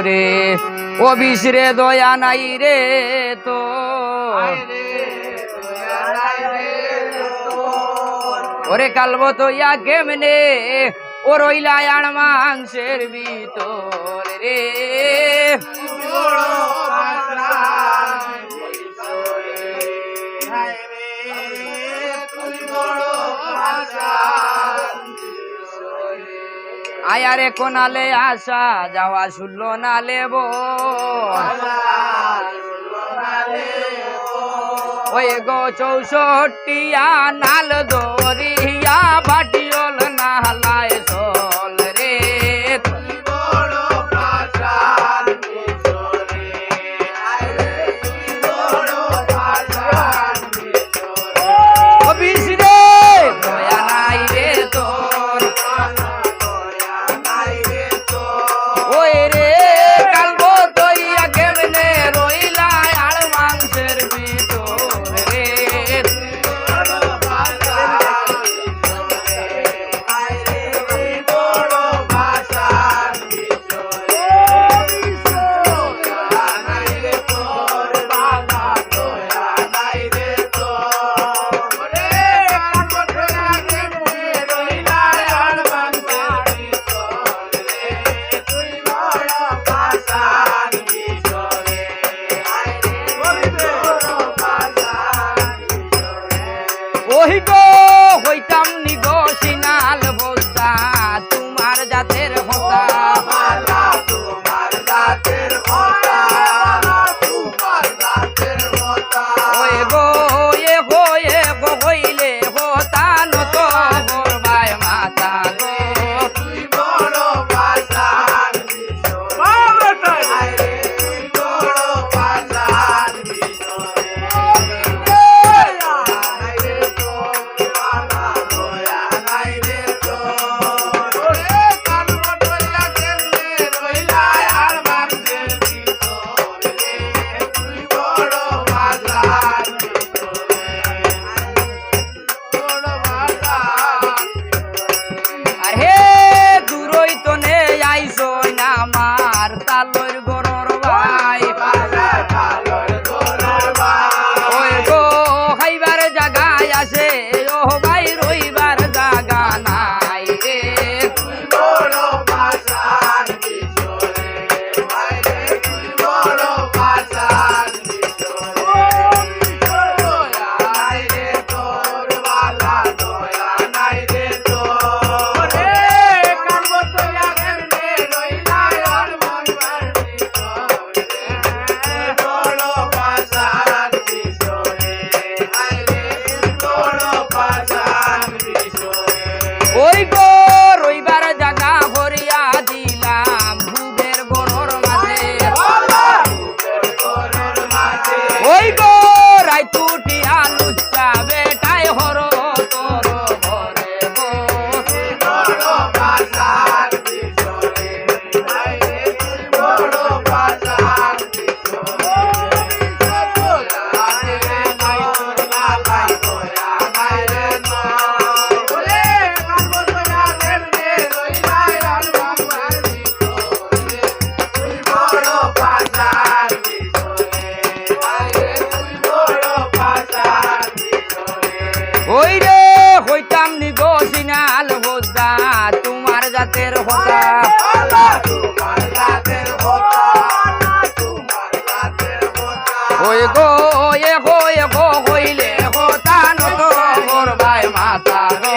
রে ও বিশরে দয়া নাই রে তো ওরে কালবো তো ইয়া কেমনে ও রইলা আণ মাংসের ভিতর রে আয়ারে কোনালে আসা যাওয়া শুনল না লেব ওই গো 64 নাল দরিয়া বাটিওল নালায় চল রে ওই গো হইতাম নিগো সিনাল বোঝা তোমার জাতের হোতা ওই গো এ গো হইলে হোতা নত গরবায় মাতা গো ওই গো রইবার জায়গা ভরিয়া দিলাম ভুবের গরর মাঝে ওই গো রাইতুটিয়া লুচ্চা বেটাই হর তোর ঘরে গো ওই রে হইতাম নিগো সিনাল বোঝা তোমার জাতের হোতা ওই গো এ গো হইলে হোতা নত গরবায় মাতা গো